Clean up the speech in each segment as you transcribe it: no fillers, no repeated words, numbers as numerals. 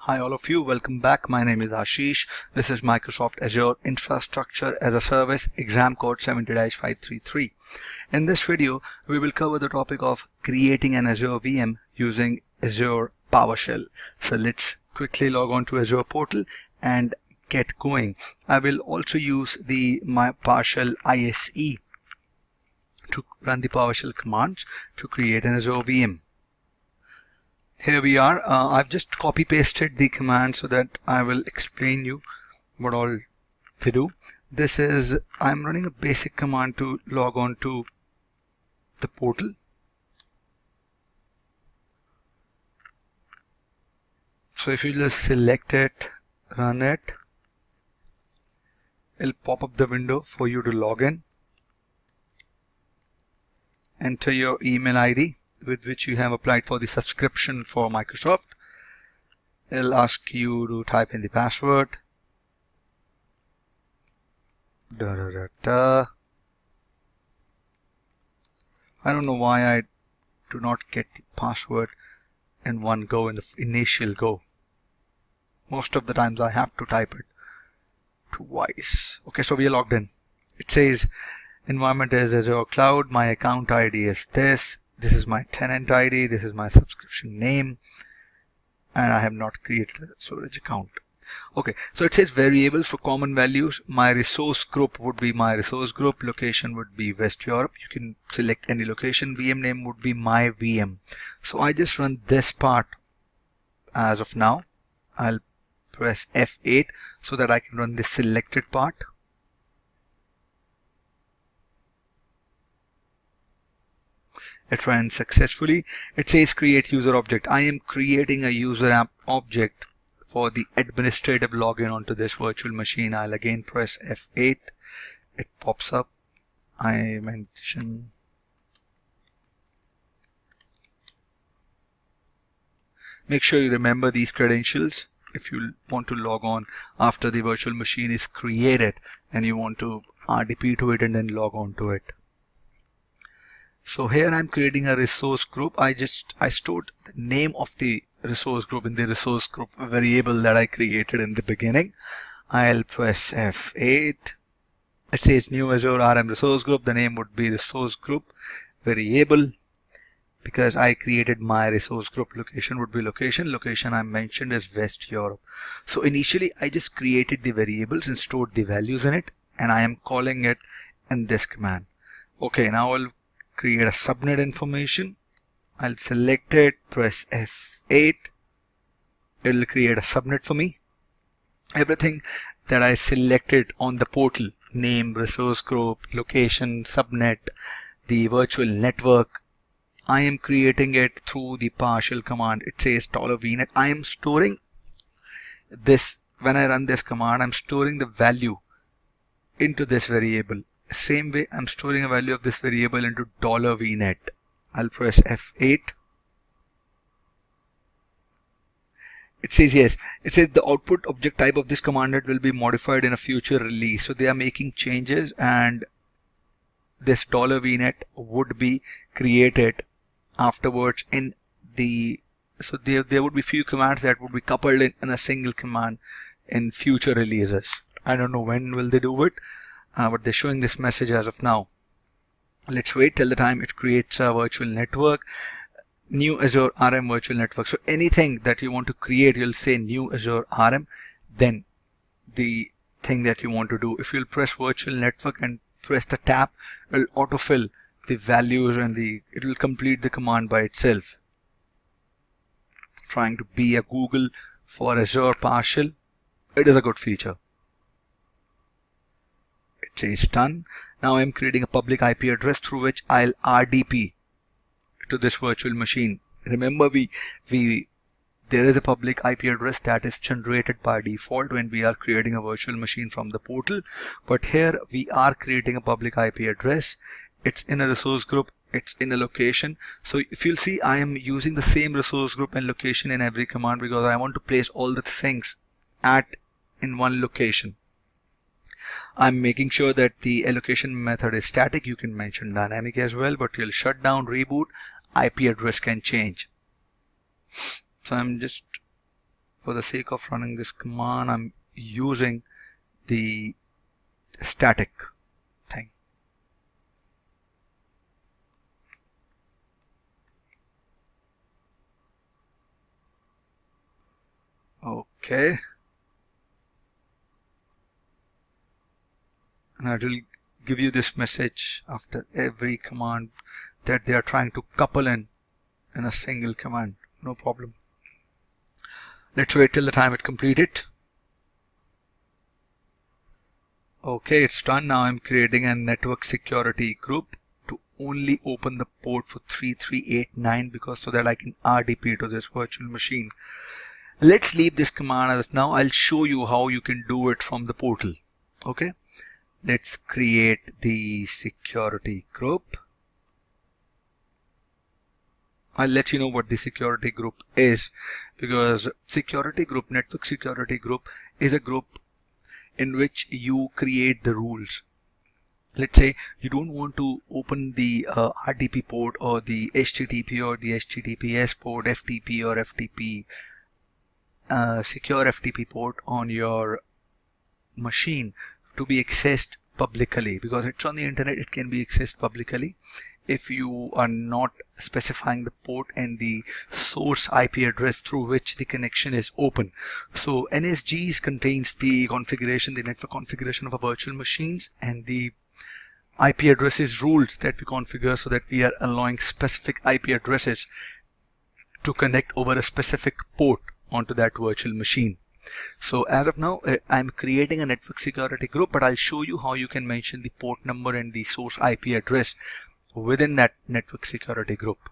Hi all of you, welcome back. My name is Ashish. This is Microsoft Azure Infrastructure as a Service exam code 70-533. In this video, we will cover the topic of creating an Azure VM using Azure Powershell. So let's quickly log on to Azure portal and get going. I will also use the my PowerShell ISE to run the PowerShell commands to create an Azure VM. Here we are. I've just copy pasted the command so that I will explain you what all they do. This is, I'm running a basic command to log on to the portal. So if you just select it, run it, it'll pop up the window for you to log in. Enter your email ID with which you have applied for the subscription for Microsoft. It'll ask you to type in the password. I don't know why I do not get the password in one go, in the initial go. Most of the times I have to type it twice. Okay, so we are logged in. It says environment is Azure Cloud. My account ID is this. This is my tenant ID, this is my subscription name, and I have not created a storage account. Okay, so it says variables for common values. My resource group would be my resource group, location would be West Europe. You can select any location. VM name would be my VM. So I just run this part as of now. I'll press F8 so that I can run the selected part. It ran successfully. It says create user object. I am creating a user app object for the administrative login onto this virtual machine. I'll again press F8. It pops up. I mention make sure you remember these credentials if you want to log on after the virtual machine is created and you want to RDP to it and then log on to it. So here I'm creating a resource group. I stored the name of the resource group in the resource group variable that I created in the beginning. I'll press F8. It says new Azure RM resource group. The name would be resource group variable because I created my resource group. Location would be location. Location I mentioned is West Europe. So initially I just created the variables and stored the values in it, and I am calling it in this command. Okay, now I'll create a subnet information. I'll select it, press F8. It'll create a subnet for me. Everything that I selected on the portal, name, resource group, location, subnet, the virtual network, I am creating it through the PowerShell command. It says $vnet. I am storing this. When I run this command, I'm storing the value into this variable. Same way I'm storing a value of this variable into $vnet. I'll press F8. It says yes. It says the output object type of this command will be modified in a future release. So they are making changes, and this $vnet would be created afterwards in the, so there would be few commands that would be coupled in a single command in future releases. I don't know when will they do it. But they're showing this message as of now. Let's wait till the time it creates a virtual network, new Azure RM virtual network. So anything that you want to create, you'll say new Azure RM, then the thing that you want to do. If you'll press virtual network and press the tab, it'll autofill the values and it will complete the command by itself. Trying to be a Google for Azure PowerShell, it is a good feature. Is done. Now I'm creating a public IP address through which I'll RDP to this virtual machine. Remember, there is a public IP address that is generated by default when we are creating a virtual machine from the portal, but here we are creating a public IP address. It's in a resource group, it's in a location. So if you'll see, I am using the same resource group and location in every command because I want to place all the things in one location. I'm making sure that the allocation method is static. You can mention dynamic as well, but you'll shut down, reboot, IP address can change. So I'm just for the sake of running this command, I'm using the static thing. Okay. And I will give you this message after every command that they are trying to couple in a single command. No problem. Let's wait till the time it completed. Okay, it's done. Now I'm creating a network security group to only open the port for 3389 because so that I can RDP to this virtual machine. Let's leave this command as of now. I'll show you how you can do it from the portal. Okay, let's create the security group. I'll let you know what the security group is, because security group, network security group, is a group in which you create the rules. Let's say you don't want to open the RDP port or the HTTP or the HTTPS port, FTP or FTP, secure FTP port on your machine to be accessed publicly, because it's on the internet. It can be accessed publicly if you are not specifying the port and the source IP address through which the connection is open. So NSGs contains the configuration, the network configuration of a virtual machines, and the IP addresses rules that we configure so that we are allowing specific IP addresses to connect over a specific port onto that virtual machine. So as of now, I'm creating a network security group, but I'll show you how you can mention the port number and the source IP address within that network security group.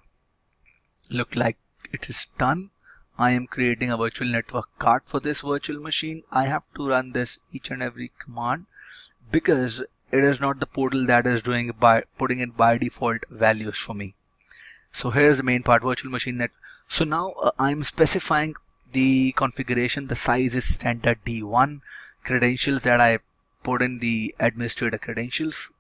Look like it is done. I am creating a virtual network card for this virtual machine. I have to run this each and every command because it is not the portal that is doing by putting in by default values for me. So here's the main part, virtual machine net. So now I'm specifying the configuration. The size is standard D1. Credentials that I put in the administrator credentials,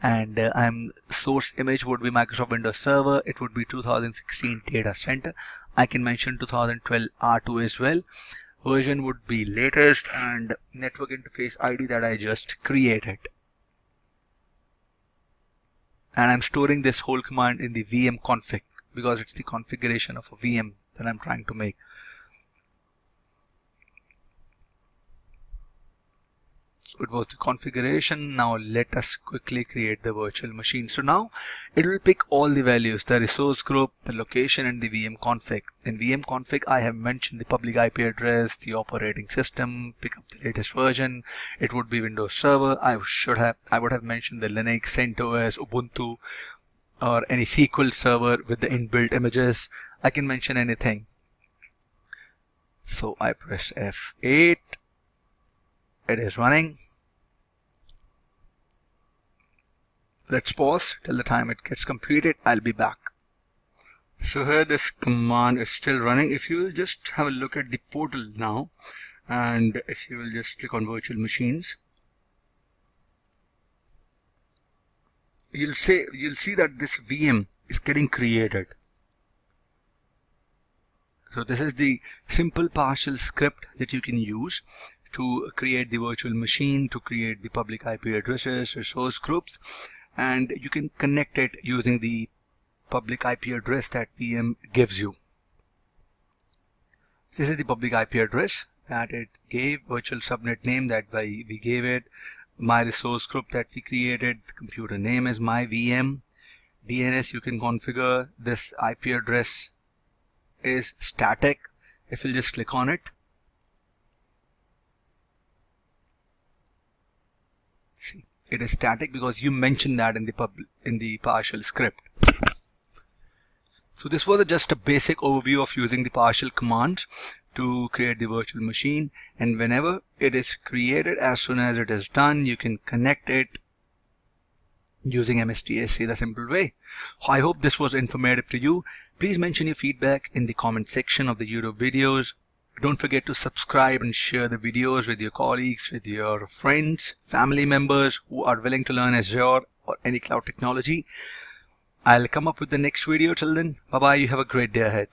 and source image would be Microsoft Windows Server. It would be 2016 data center. I can mention 2012 R2 as well. Version would be latest, and network interface ID that I just created. And I'm storing this whole command in the VM config because it's the configuration of a VM that I'm trying to make. It was the configuration. Now let us quickly create the virtual machine. So now it will pick all the values, the resource group, the location, and the VM config. In VM config, I have mentioned the public IP address, the operating system, pick up the latest version. It would be Windows Server. I would have mentioned the Linux, CentOS, Ubuntu, or any SQL server with the inbuilt images. I can mention anything. So I press F8. It is running. Let's pause till the time it gets completed. I'll be back. So here this command is still running. If you will just have a look at the portal now, and if you will just click on virtual machines, you'll see that this VM is getting created. So this is the simple PowerShell script that you can use to create the virtual machine, to create the public IP addresses, resource groups, and you can connect it using the public IP address that VM gives you. This is the public IP address that it gave, virtual subnet name that we gave it, my resource group that we created, the computer name is my VM, DNS you can configure. This IP address is static. If you just click on it, see, it is static because you mentioned that in the PowerShell script. So this was just a basic overview of using the PowerShell commands to create the virtual machine, and whenever it is created, as soon as it is done, you can connect it using MSTSC the simple way. I hope this was informative to you. Please mention your feedback in the comment section of the YouTube videos. Don't forget to subscribe and share the videos with your colleagues, with your friends, family members who are willing to learn Azure or any cloud technology. I'll come up with the next video. Till then, bye bye. You have a great day ahead.